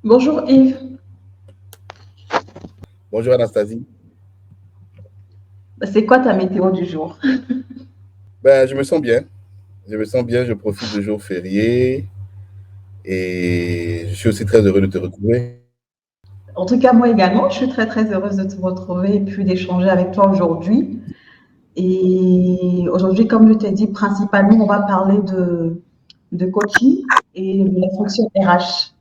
Bonjour Yves. Bonjour Anastasie. C'est quoi ta météo du jour? Ben, je me sens bien. Je me sens bien, je profite de jours fériés et je suis aussi très heureux de te retrouver. En tout cas, moi également, je suis très très heureuse de te retrouver et puis d'échanger avec toi aujourd'hui. Et aujourd'hui, comme je t'ai dit, principalement, on va parler de coaching et de la fonction RH.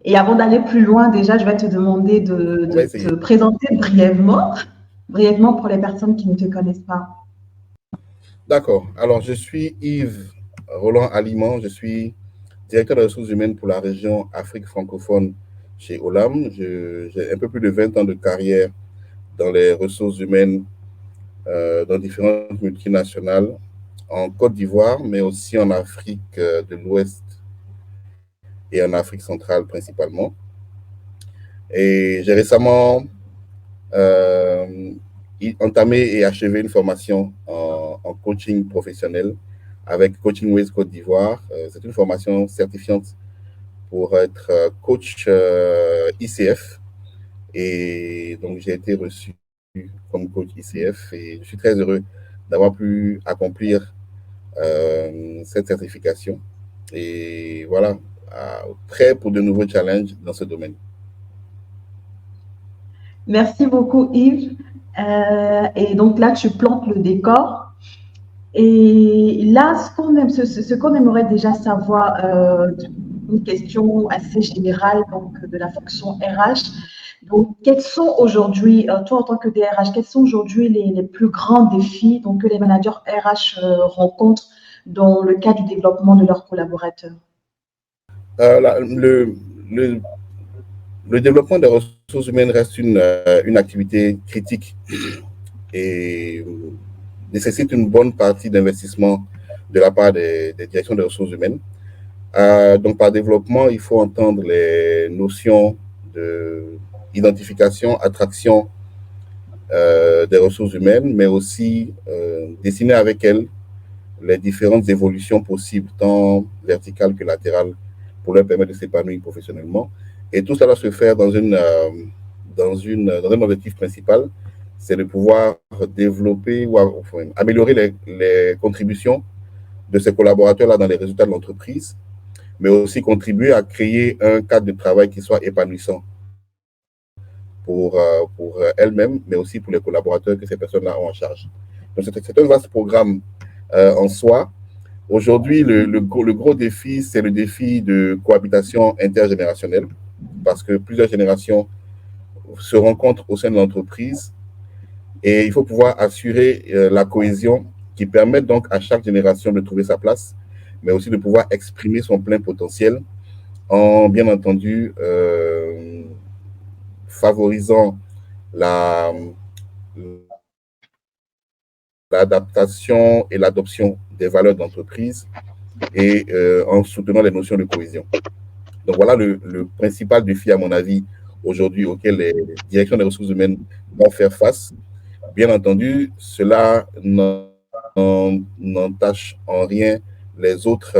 Et avant d'aller plus loin, déjà, je vais te demander On va de te essayer. présenter brièvement pour les personnes qui ne te connaissent pas. D'accord. Alors, je suis Yves Roland Aliment. Je suis directeur des ressources humaines pour la région Afrique francophone chez Olam. J'ai un peu plus de 20 ans de carrière dans les ressources humaines dans différentes multinationales en Côte d'Ivoire, mais aussi en Afrique de l'Ouest et en Afrique centrale principalement. Et j'ai récemment euh, entamé et achevé une formation en coaching professionnel avec Coaching Ways Côte d'Ivoire. C'est une formation certifiante pour être coach ICF. Et donc, j'ai été reçu comme coach ICF et je suis très heureux d'avoir pu accomplir cette certification. Et voilà, prêt pour de nouveaux challenges dans ce domaine. Merci beaucoup Yves. Et donc là, tu plantes le décor. Et là, ce qu'on aimerait déjà savoir, une question assez générale donc, de la fonction RH. Donc, quels sont aujourd'hui, toi en tant que DRH, quels sont aujourd'hui les plus grands défis donc, que les managers RH rencontrent dans le cadre du développement de leurs collaborateurs? Euh, la- le, le, le développement des ressources humaines reste une activité critique et nécessite une bonne partie d'investissement de la part des directions des ressources humaines. Donc, par développement, il faut entendre les notions de identification, attraction des ressources humaines, mais aussi dessiner avec elles les différentes évolutions possibles, tant verticales que latérales, pour leur permettre de s'épanouir professionnellement. Et tout cela doit se faire dans un objectif principal, c'est de pouvoir développer ou enfin, améliorer les contributions de ces collaborateurs-là dans les résultats de l'entreprise, mais aussi contribuer à créer un cadre de travail qui soit épanouissant pour elles-mêmes, mais aussi pour les collaborateurs que ces personnes-là ont en charge. Donc, c'est un vaste programme en soi. Aujourd'hui, le gros défi, c'est le défi de cohabitation intergénérationnelle, parce que plusieurs générations se rencontrent au sein de l'entreprise et il faut pouvoir assurer la cohésion qui permet donc à chaque génération de trouver sa place, mais aussi de pouvoir exprimer son plein potentiel en, bien entendu, favorisant la, l'adaptation et l'adoption des valeurs d'entreprise et en soutenant les notions de cohésion. Donc voilà le principal défi, à mon avis, aujourd'hui auquel les directions des ressources humaines doivent faire face. Bien entendu, cela n'entache en rien les autres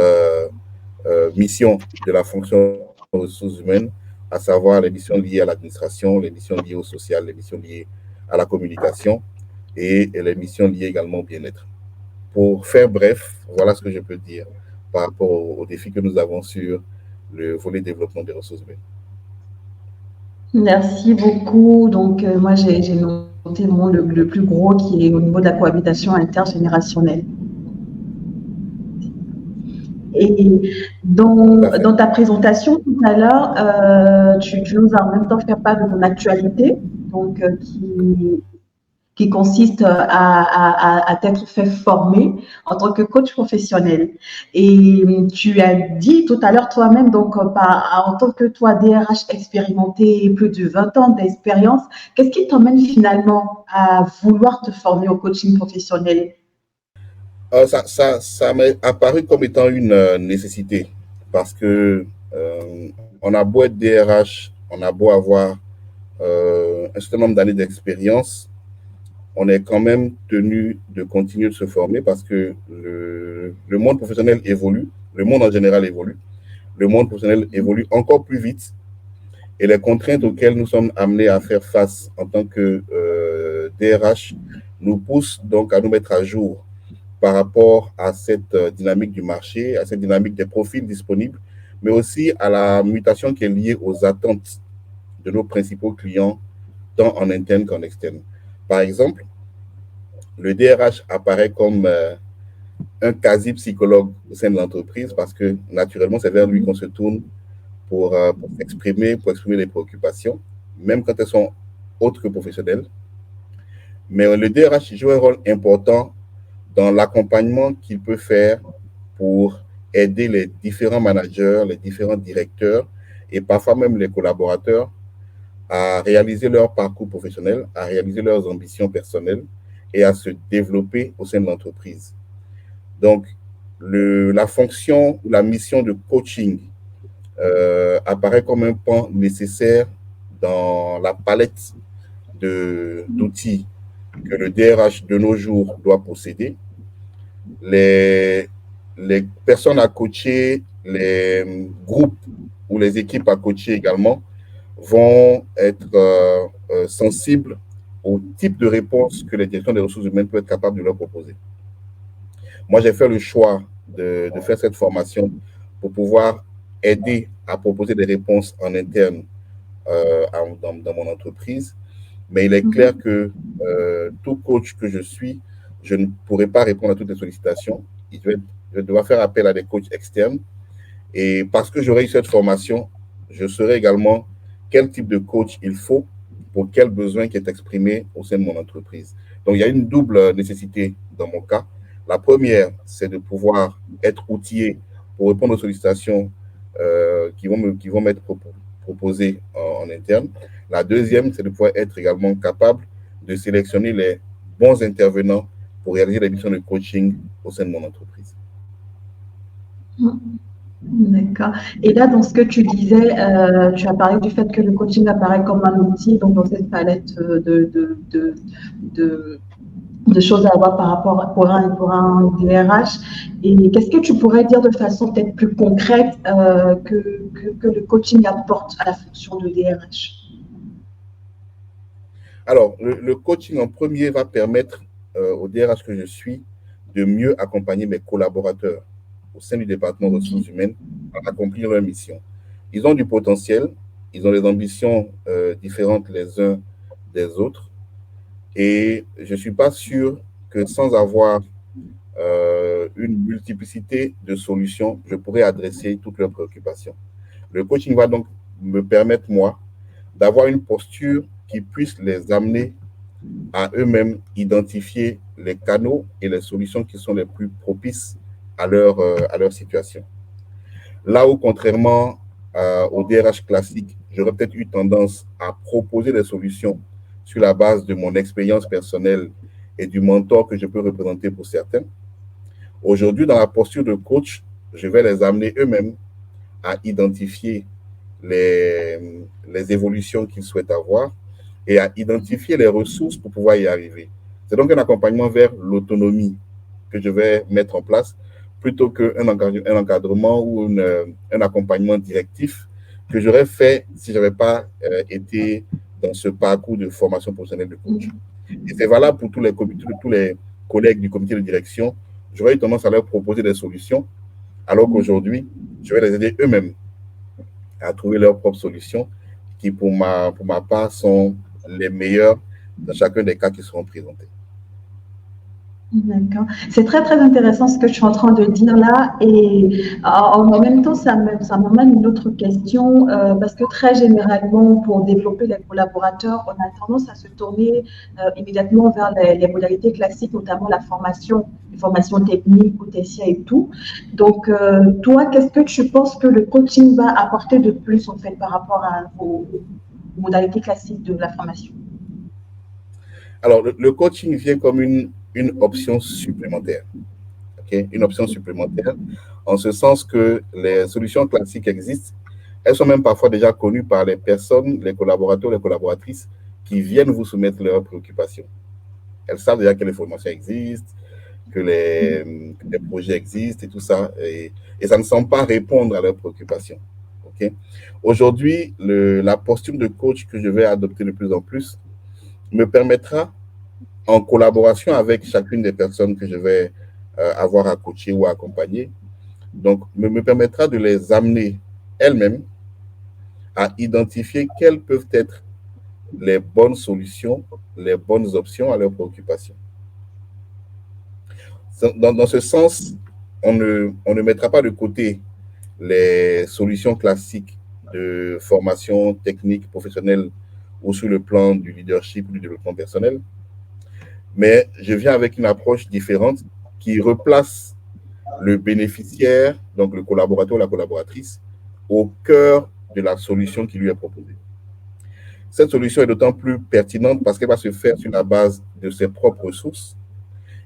missions de la fonction des ressources humaines, à savoir les missions liées à l'administration, les missions liées au social, les missions liées à la communication et les missions liées également au bien-être. Pour faire bref, voilà ce que je peux dire par rapport aux défis que nous avons sur le volet développement des ressources humaines. Merci beaucoup. Donc, moi, j'ai noté vraiment le plus gros qui est au niveau de la cohabitation intergénérationnelle. Et Tout à fait. dans ta présentation tout à l'heure, tu nous as en même temps fait part de ton actualité, donc qui consiste à t'être fait former en tant que coach professionnel. Et tu as dit tout à l'heure toi-même, donc en tant que toi DRH expérimenté, plus de 20 ans d'expérience, qu'est-ce qui t'emmène finalement à vouloir te former au coaching professionnel? Ça m'est apparu comme étant une nécessité parce que on a beau être DRH, on a beau avoir un certain nombre d'années d'expérience, on est quand même tenu de continuer de se former parce que le monde professionnel évolue, le monde en général évolue, le monde professionnel évolue encore plus vite Et les contraintes auxquelles nous sommes amenés à faire face en tant que DRH nous poussent donc à nous mettre à jour par rapport à cette dynamique du marché, à cette dynamique des profils disponibles, mais aussi à la mutation qui est liée aux attentes de nos principaux clients, tant en interne qu'en externe. Par exemple, le DRH apparaît comme un quasi-psychologue au sein de l'entreprise parce que naturellement, c'est vers lui qu'on se tourne pour s'exprimer, pour exprimer les préoccupations, même quand elles sont autres que professionnelles. Mais le DRH joue un rôle important dans l'accompagnement qu'il peut faire pour aider les différents managers, les différents directeurs et parfois même les collaborateurs à réaliser leur parcours professionnel, à réaliser leurs ambitions personnelles et à se développer au sein de l'entreprise. Donc, la fonction ou la mission de coaching apparaît comme un pan nécessaire dans la palette d'outils que le DRH de nos jours doit posséder. Les personnes à coacher, les groupes ou les équipes à coacher également vont être sensibles au type de réponse que les directions des ressources humaines peuvent être capables de leur proposer. Moi, j'ai fait le choix de faire cette formation pour pouvoir aider à proposer des réponses en interne dans mon entreprise. Mais il est clair que tout coach que je suis, je ne pourrai pas répondre à toutes les sollicitations. Je vais devoir faire appel à des coachs externes. Et parce que j'aurai eu cette formation, je saurai également quel type de coach il faut pour quel besoin qui est exprimé au sein de mon entreprise. Donc, il y a une double nécessité dans mon cas. La première, c'est de pouvoir être outillé pour répondre aux sollicitations qui vont m'être proposées en interne. La deuxième, c'est de pouvoir être également capable de sélectionner les bons intervenants pour réaliser les missions de coaching au sein de mon entreprise. D'accord. Et là, dans ce que tu disais, tu as parlé du fait que le coaching apparaît comme un outil, donc dans cette palette de choses à avoir par rapport pour un DRH. Et qu'est-ce que tu pourrais dire de façon peut-être plus concrète que le coaching apporte à la fonction de DRH? Alors, le coaching en premier va permettre au DRH que je suis de mieux accompagner mes collaborateurs au sein du département des ressources humaines à accomplir leur mission. Ils ont du potentiel, ils ont des ambitions différentes les uns des autres, et je ne suis pas sûr que sans avoir une multiplicité de solutions, je pourrais adresser toutes leurs préoccupations. Le coaching va donc me permettre, moi, d'avoir une posture qui puisse les amener à eux-mêmes identifier les canaux et les solutions qui sont les plus propices à leur situation. Là où, contrairement au DRH classique, j'aurais peut-être eu tendance à proposer des solutions sur la base de mon expérience personnelle et du mentor que je peux représenter pour certains. Aujourd'hui, dans la posture de coach, je vais les amener eux-mêmes à identifier les évolutions qu'ils souhaitent avoir et à identifier les ressources pour pouvoir y arriver. C'est donc un accompagnement vers l'autonomie que je vais mettre en place plutôt qu'un encadrement ou un accompagnement directif que j'aurais fait si je n'avais pas été dans ce parcours de formation professionnelle de coach. Et c'est valable pour tous les collègues du comité de direction. J'aurais eu tendance à leur proposer des solutions, alors qu'aujourd'hui, je vais les aider eux-mêmes à trouver leurs propres solutions qui, pour ma part, sont les meilleures dans chacun des cas qui seront présentés. D'accord. C'est très, très intéressant ce que je suis en train de dire là. Et en même temps, ça m'amène une autre question, parce que très généralement, pour développer les collaborateurs, on a tendance à se tourner immédiatement vers les modalités classiques, notamment la formation, les formations techniques, OTSIA et tout. Donc, toi, qu'est-ce que tu penses que le coaching va apporter de plus, en fait, par rapport aux modalités classiques de la formation? Alors, le coaching vient comme une option supplémentaire. Okay? Une option supplémentaire, en ce sens que les solutions classiques existent. Elles sont même parfois déjà connues par les personnes, les collaborateurs, les collaboratrices qui viennent vous soumettre leurs préoccupations. Elles savent déjà que les formations existent, que les projets existent et tout ça. Et ça ne semble pas répondre à leurs préoccupations. ok? Aujourd'hui, la posture de coach que je vais adopter de plus en plus me permettra, en collaboration avec chacune des personnes que je vais avoir à coacher ou à accompagner, donc me permettra de les amener elles-mêmes à identifier quelles peuvent être les bonnes solutions, les bonnes options à leurs préoccupations. Dans ce sens, on ne mettra pas de côté les solutions classiques de formation technique, professionnelle ou sur le plan du leadership ou du développement personnel, mais je viens avec une approche différente qui replace le bénéficiaire, donc le collaborateur ou la collaboratrice, au cœur de la solution qui lui est proposée. Cette solution est d'autant plus pertinente parce qu'elle va se faire sur la base de ses propres ressources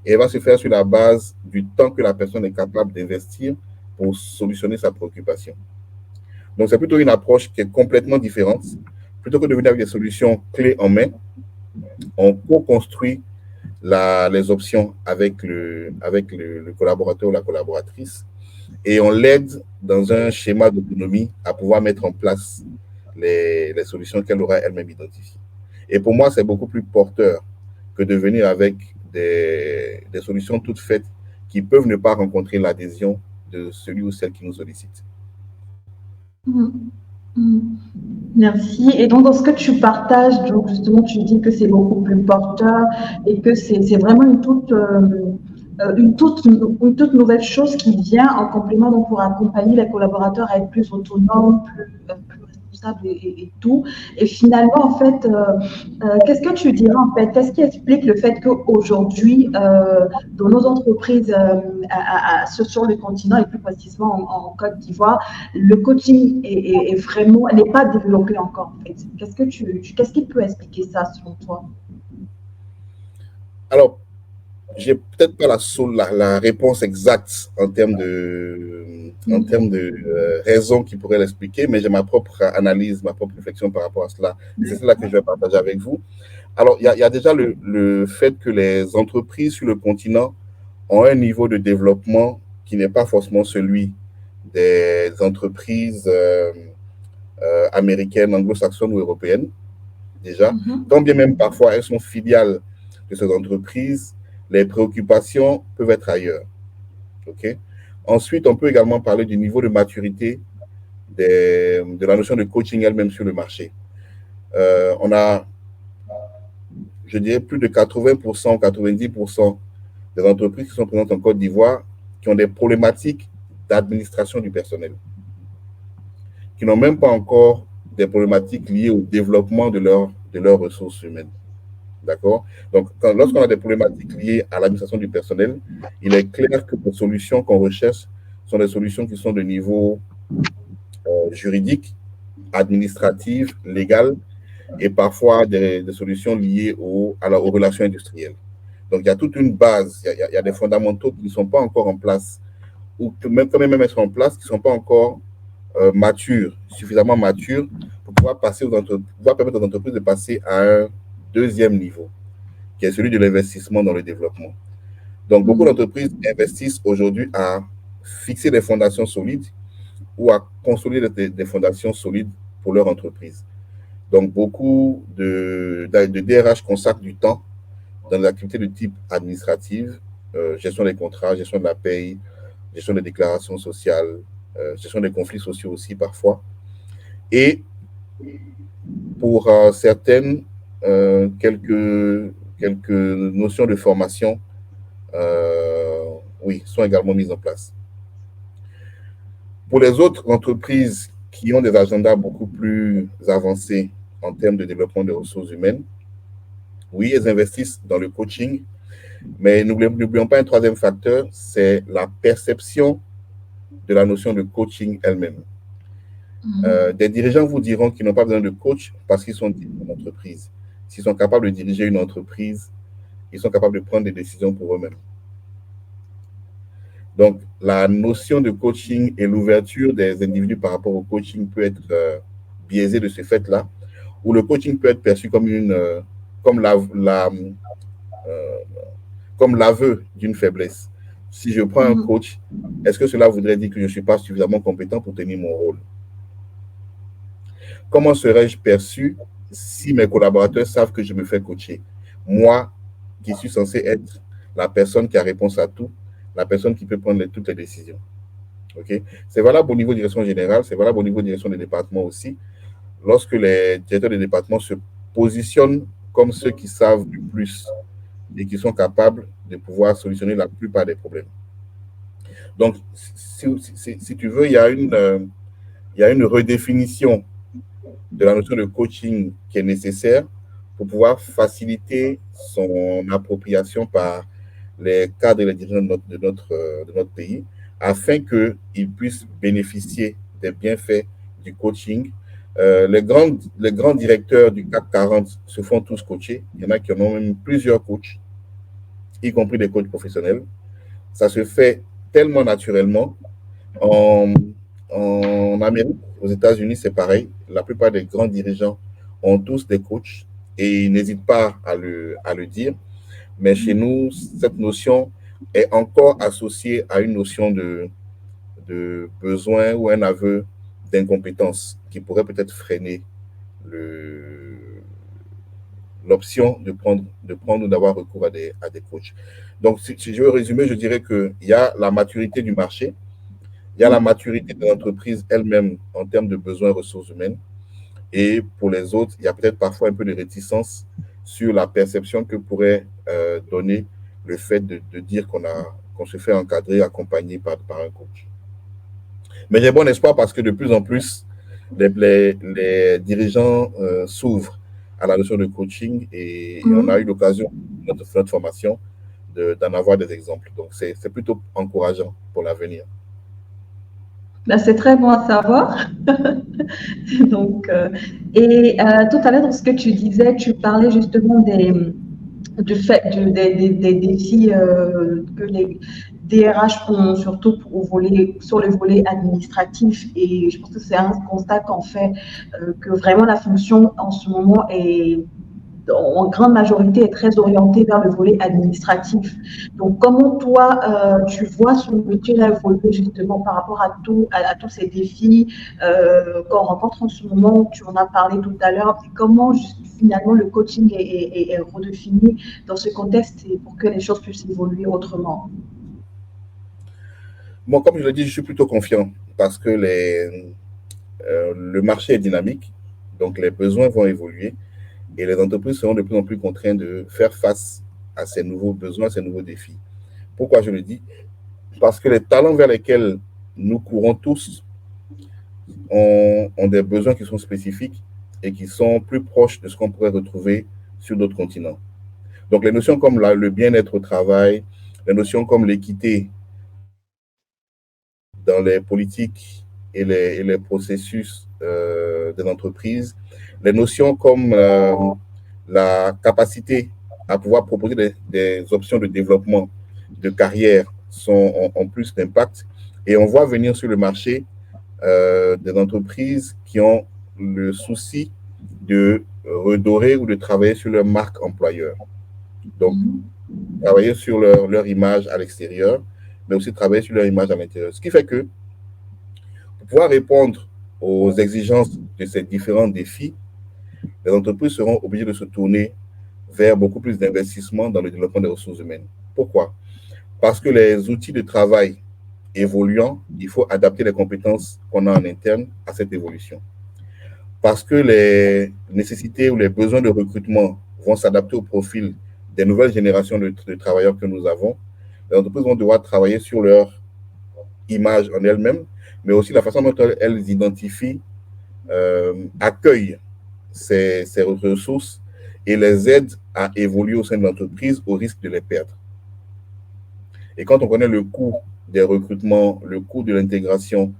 et elle va se faire sur la base du temps que la personne est capable d'investir pour solutionner sa préoccupation. Donc, c'est plutôt une approche qui est complètement différente. Plutôt que de venir avec des solutions clés en main, on co-construit les options avec le collaborateur ou la collaboratrice et on l'aide dans un schéma d'autonomie à pouvoir mettre en place les solutions qu'elle aura elle-même identifiées. Et pour moi, c'est beaucoup plus porteur que de venir avec des solutions toutes faites qui peuvent ne pas rencontrer l'adhésion de celui ou celle qui nous sollicite. Merci. Et donc, dans ce que tu partages, donc justement, tu dis que c'est beaucoup plus porteur et que c'est vraiment une toute nouvelle chose qui vient en complément donc, pour accompagner les collaborateurs à être plus autonomes, plus responsables et tout. Et finalement, en fait, qu'est-ce que tu dirais en fait? Qu'est-ce qui explique le fait qu'aujourd'hui, dans nos entreprises sur le continent et plus précisément en Côte d'Ivoire, le coaching n'est pas développé encore en fait? Qu'est-ce qui peut expliquer ça selon toi? Alors, j'ai peut-être pas la réponse exacte en termes de raisons qui pourraient l'expliquer, mais j'ai ma propre analyse, ma propre réflexion par rapport à cela. C'est cela que je vais partager avec vous. Alors, il y a déjà le fait que les entreprises sur le continent ont un niveau de développement qui n'est pas forcément celui des entreprises américaines, anglo-saxonnes ou européennes, déjà. Quand bien même parfois elles sont filiales de ces entreprises, les préoccupations peuvent être ailleurs. Okay? Ensuite, on peut également parler du niveau de maturité de la notion de coaching elle-même sur le marché. On a, je dirais, plus de 80%, 90% des entreprises qui sont présentes en Côte d'Ivoire qui ont des problématiques d'administration du personnel, qui n'ont même pas encore des problématiques liées au développement de leurs ressources humaines. D'accord? Donc, lorsqu'on a des problématiques liées à l'administration du personnel, il est clair que les solutions qu'on recherche sont des solutions qui sont de niveau juridique, administratif, légal, et parfois des solutions liées aux relations industrielles. Donc, il y a toute une base, il y a des fondamentaux qui ne sont pas encore en place, ou même quand même elles sont en place, qui ne sont pas encore suffisamment matures pour pouvoir permettre aux entreprises de passer à un deuxième niveau, qui est celui de l'investissement dans le développement. Donc, beaucoup d'entreprises investissent aujourd'hui à fixer des fondations solides ou à consolider des fondations solides pour leur entreprise. Donc, beaucoup de DRH consacrent du temps dans des activités de type administrative, gestion des contrats, gestion de la paye, gestion des déclarations sociales, gestion des conflits sociaux aussi parfois. Et pour certaines, quelques notions de formation oui, sont également mises en place. Pour les autres entreprises qui ont des agendas beaucoup plus avancés en termes de développement des ressources humaines, oui, elles investissent dans le coaching, mais n'oublions pas un troisième facteur, c'est la perception de la notion de coaching elle-même. Des dirigeants vous diront qu'ils n'ont pas besoin de coach parce qu'ils sont dans une entreprise. S'ils sont capables de diriger une entreprise, ils sont capables de prendre des décisions pour eux-mêmes. Donc, la notion de coaching et l'ouverture des individus par rapport au coaching peut être biaisée de ce fait-là, où le coaching peut être perçu comme l'aveu d'une faiblesse. Si je prends un coach, est-ce que cela voudrait dire que je ne suis pas suffisamment compétent pour tenir mon rôle? Comment serais-je perçu si mes collaborateurs savent que je me fais coacher? Moi, qui suis censé être la personne qui a réponse à tout, la personne qui peut prendre toutes les décisions. Okay? C'est valable au niveau de direction générale, c'est valable au niveau de direction des départements aussi. Lorsque les directeurs des départements se positionnent comme ceux qui savent le plus et qui sont capables de pouvoir solutionner la plupart des problèmes. Donc, si tu veux, il y a une redéfinition de la notion de coaching qui est nécessaire pour pouvoir faciliter son appropriation par les cadres et les dirigeants de notre pays, afin qu'ils puissent bénéficier des bienfaits du coaching. Les grands directeurs du CAC 40 se font tous coacher. Il y en a qui en ont même plusieurs coachs, y compris des coachs professionnels. Ça se fait tellement naturellement. En, en Amérique, aux États-Unis, c'est pareil. La plupart des grands dirigeants ont tous des coachs et ils n'hésitent pas à le dire. Mais chez nous, cette notion est encore associée à une notion de besoin ou un aveu d'incompétence qui pourrait peut-être freiner l'option de prendre ou d'avoir recours à des coachs. Donc, si je veux résumer, je dirais qu'il y a la maturité du marché, il y a la maturité de l'entreprise elle-même en termes de besoins ressources humaines. Et pour les autres, il y a peut-être parfois un peu de réticence sur la perception que pourrait donner le fait de dire qu'on se fait encadrer, accompagner par un coach. Mais j'ai bon espoir parce que de plus en plus, les dirigeants s'ouvrent à la notion de coaching et on a eu l'occasion, dans notre formation, d'en avoir des exemples. Donc, c'est plutôt encourageant pour l'avenir. Ben, c'est très bon à savoir. Donc, tout à l'heure, dans ce que tu disais, tu parlais justement des défis que les DRH ont, surtout sur le volet administratif. Et je pense que c'est un constat qu'on fait, que vraiment la fonction en ce moment est en grande majorité est très orientée vers le volet administratif. Donc, comment toi, tu vois ce métier-là évoluer justement par rapport à tous ces défis qu'on rencontre en ce moment? Tu en as parlé tout à l'heure. Comment finalement le coaching est redéfini dans ce contexte et pour que les choses puissent évoluer autrement? Bon, comme je l'ai dit, je suis plutôt confiant parce que le marché est dynamique, donc les besoins vont évoluer et les entreprises seront de plus en plus contraintes de faire face à ces nouveaux besoins, à ces nouveaux défis. Pourquoi je le dis? Parce que les talents vers lesquels nous courons tous ont des besoins qui sont spécifiques et qui sont plus proches de ce qu'on pourrait retrouver sur d'autres continents. Donc les notions comme le bien-être au travail, les notions comme l'équité dans les politiques et les processus de l'entreprise, les notions comme la capacité à pouvoir proposer des options de développement de carrière ont plus d'impact. Et on voit venir sur le marché des entreprises qui ont le souci de redorer ou de travailler sur leur marque employeur. Donc, travailler sur leur image à l'extérieur, mais aussi travailler sur leur image à l'intérieur. Ce qui fait que pour pouvoir répondre aux exigences de ces différents défis, les entreprises seront obligées de se tourner vers beaucoup plus d'investissement dans le développement des ressources humaines. Pourquoi? Parce que les outils de travail évoluant, il faut adapter les compétences qu'on a en interne à cette évolution. Parce que les nécessités ou les besoins de recrutement vont s'adapter au profil des nouvelles générations de travailleurs que nous avons, les entreprises vont devoir travailler sur leur image en elles-mêmes, mais aussi la façon dont elles identifient, accueillent ces ressources et les aident à évoluer au sein de l'entreprise au risque de les perdre. Et quand on connaît le coût des recrutements, le coût de l'intégration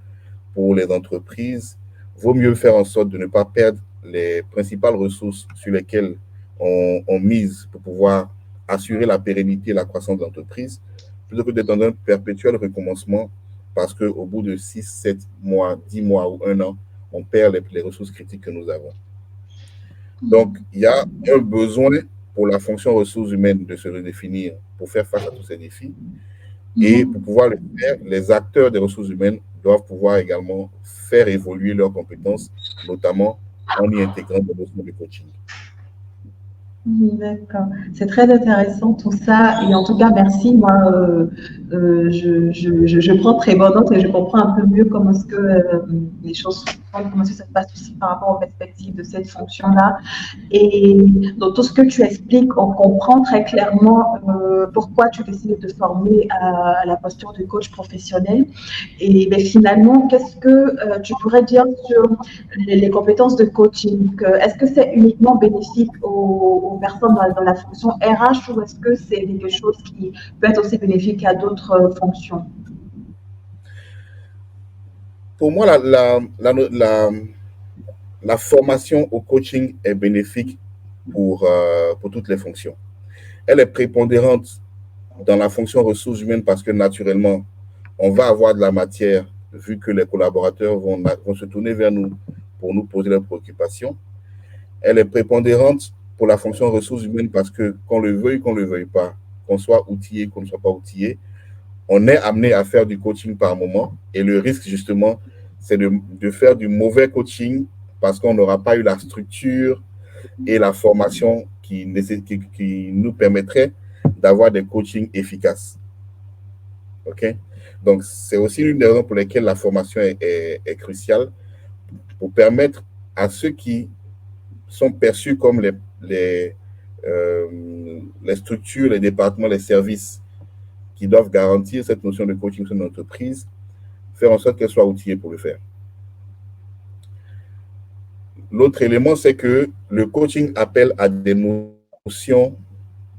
pour les entreprises, vaut mieux faire en sorte de ne pas perdre les principales ressources sur lesquelles on mise pour pouvoir assurer la pérennité et la croissance de l'entreprise, plutôt que d'être dans un perpétuel recommencement parce qu'au bout de 6, 7 mois, 10 mois ou 1 an, on perd les ressources critiques que nous avons. Donc, il y a un besoin pour la fonction ressources humaines de se redéfinir pour faire face à tous ces défis. Et pour pouvoir le faire, les acteurs des ressources humaines doivent pouvoir également faire évoluer leurs compétences, notamment en y intégrant des notions de coaching. D'accord. C'est très intéressant tout ça. Et en tout cas, merci. Moi, je prends très bonne note et je comprends un peu mieux comment est-ce que les choses se font, comment est-ce que ça se passe aussi par rapport aux perspectives de cette fonction-là. Et dans tout ce que tu expliques, on comprend très clairement pourquoi tu décides de te former à la posture de coach professionnel. Et ben, finalement, qu'est-ce que tu pourrais dire sur les compétences de coaching? Est-ce que c'est uniquement bénéfique aux personnes dans la fonction RH ou est-ce que c'est quelque chose qui peut être aussi bénéfique à d'autres fonctions? Pour moi, la formation au coaching est bénéfique pour toutes les fonctions. Elle est prépondérante dans la fonction ressources humaines parce que naturellement, on va avoir de la matière vu que les collaborateurs vont se tourner vers nous pour nous poser leurs préoccupations. Elle est prépondérante pour la fonction ressources humaines parce que qu'on le veuille pas, qu'on soit outillé, qu'on ne soit pas outillé, on est amené à faire du coaching par moment et le risque justement, c'est de faire du mauvais coaching parce qu'on n'aura pas eu la structure et la formation qui nous permettrait d'avoir des coachings efficaces. OK? Donc, c'est aussi l'une des raisons pour lesquelles la formation est cruciale pour permettre à ceux qui sont perçus comme les structures, les départements, les services qui doivent garantir cette notion de coaching sur une entreprise, faire en sorte qu'elle soit outillée pour le faire. L'autre élément, c'est que le coaching appelle à des notions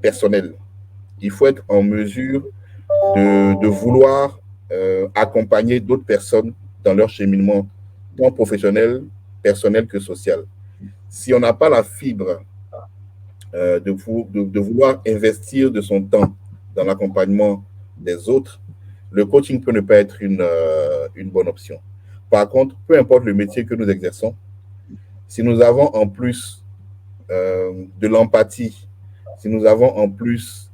personnelles. Il faut être en mesure de vouloir accompagner d'autres personnes dans leur cheminement, tant professionnel, personnel que social. Si on n'a pas la fibre de vouloir investir de son temps dans l'accompagnement des autres, le coaching peut ne pas être une bonne option. Par contre, peu importe le métier que nous exerçons, si nous avons en plus de l'empathie, si nous avons en plus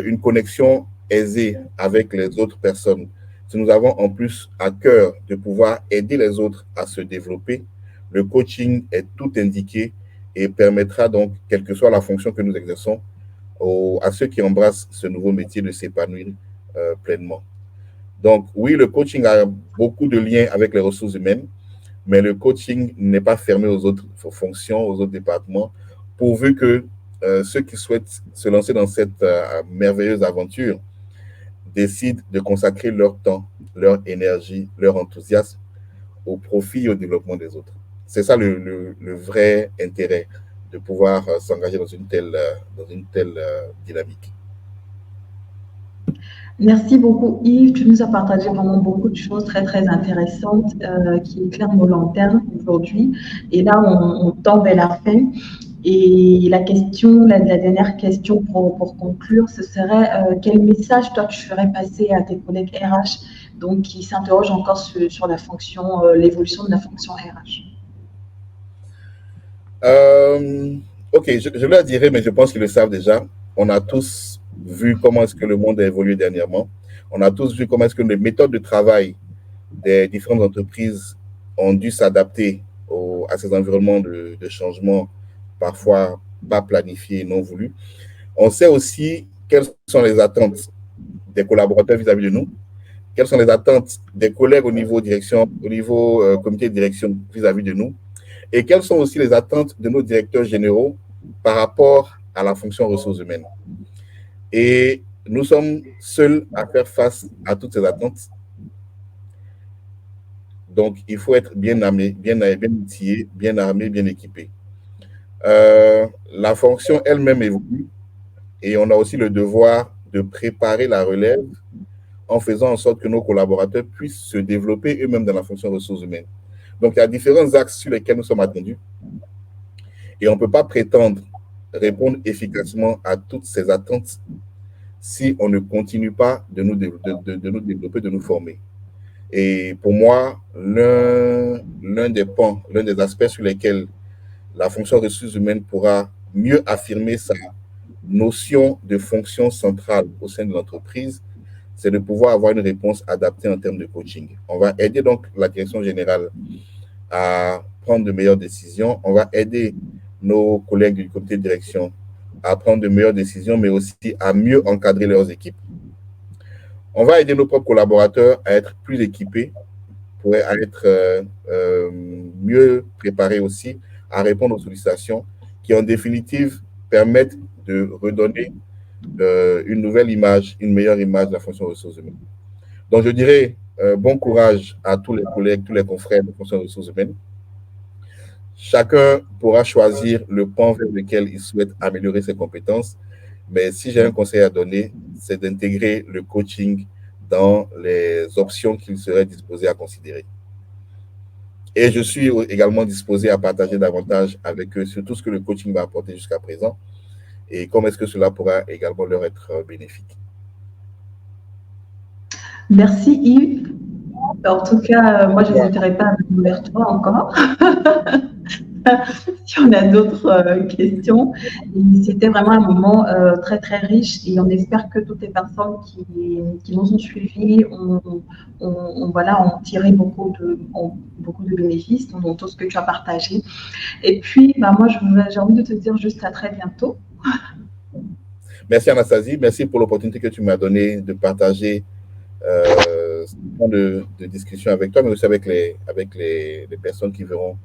une connexion aisée avec les autres personnes, si nous avons en plus à cœur de pouvoir aider les autres à se développer, le coaching est tout indiqué et permettra donc, quelle que soit la fonction que nous exerçons, à ceux qui embrassent ce nouveau métier de s'épanouir pleinement. Donc oui, le coaching a beaucoup de liens avec les ressources humaines, mais le coaching n'est pas fermé aux autres fonctions, aux autres départements, pourvu que ceux qui souhaitent se lancer dans cette merveilleuse aventure décident de consacrer leur temps, leur énergie, leur enthousiasme au profit et au développement des autres. C'est ça le vrai intérêt de pouvoir s'engager dans une telle dynamique. Merci beaucoup Yves, tu nous as partagé vraiment beaucoup de choses très très intéressantes qui éclairent nos lanternes aujourd'hui. Et là, on tend vers la fin. Et la dernière question pour conclure, ce serait quel message toi tu ferais passer à tes collègues RH donc qui s'interrogent encore sur la fonction, l'évolution de la fonction RH? Ok, je leur dirai, mais je pense qu'ils le savent déjà. On a tous vu comment est-ce que le monde a évolué dernièrement. On a tous vu comment est-ce que les méthodes de travail des différentes entreprises ont dû s'adapter à ces environnements de changement, parfois pas planifiés, non voulus. On sait aussi quelles sont les attentes des collaborateurs vis-à-vis de nous, quelles sont les attentes des collègues au niveau direction, au niveau comité de direction vis-à-vis de nous, et quelles sont aussi les attentes de nos directeurs généraux par rapport à la fonction ressources humaines. Et nous sommes seuls à faire face à toutes ces attentes. Donc, il faut être bien armé, bien outillé, bien armé, bien équipé. La fonction elle-même évolue et on a aussi le devoir de préparer la relève en faisant en sorte que nos collaborateurs puissent se développer eux-mêmes dans la fonction ressources humaines. Donc, il y a différents axes sur lesquels nous sommes attendus et on ne peut pas prétendre répondre efficacement à toutes ces attentes si on ne continue pas de nous développer, de nous former. Et pour moi, l'un des pans, l'un des aspects sur lesquels la fonction ressources humaines pourra mieux affirmer sa notion de fonction centrale au sein de l'entreprise, c'est de pouvoir avoir une réponse adaptée en termes de coaching. On va aider donc la direction générale à prendre de meilleures décisions. On va aider nos collègues du comité de direction à prendre de meilleures décisions, mais aussi à mieux encadrer leurs équipes. On va aider nos propres collaborateurs à être plus équipés, à être mieux préparés aussi, à répondre aux sollicitations qui, en définitive, permettent de redonner une nouvelle image, une meilleure image de la fonction ressources humaines. Donc, je dirais bon courage à tous les collègues, tous les confrères de fonction ressources humaines. Chacun pourra choisir le pan vers lequel il souhaite améliorer ses compétences. Mais si j'ai un conseil à donner, c'est d'intégrer le coaching dans les options qu'il serait disposé à considérer. Et je suis également disposé à partager davantage avec eux sur tout ce que le coaching m'a apporté jusqu'à présent et comment est-ce que cela pourra également leur être bénéfique. Merci Yves. En tout cas, moi, je n'hésiterai pas à venir vers toi encore. Si on a d'autres questions. C'était vraiment un moment très, très riche et on espère que toutes les personnes qui nous ont suivis ont tiré beaucoup de bénéfices dans tout ce que tu as partagé. Et puis, moi, j'ai envie de te dire juste à très bientôt. Merci Anastasie, merci pour l'opportunité que tu m'as donnée de partager ce temps de discussion avec toi, mais aussi avec les personnes qui verront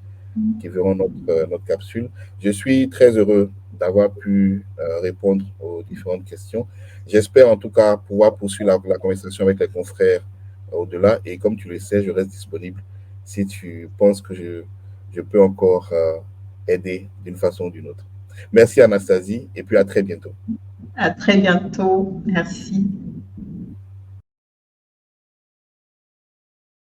notre capsule. Je suis très heureux d'avoir pu répondre aux différentes questions. J'espère en tout cas pouvoir poursuivre la conversation avec les confrères au-delà. Et comme tu le sais, je reste disponible si tu penses que je peux encore aider d'une façon ou d'une autre. Merci Anastasie et puis à très bientôt. À très bientôt. Merci.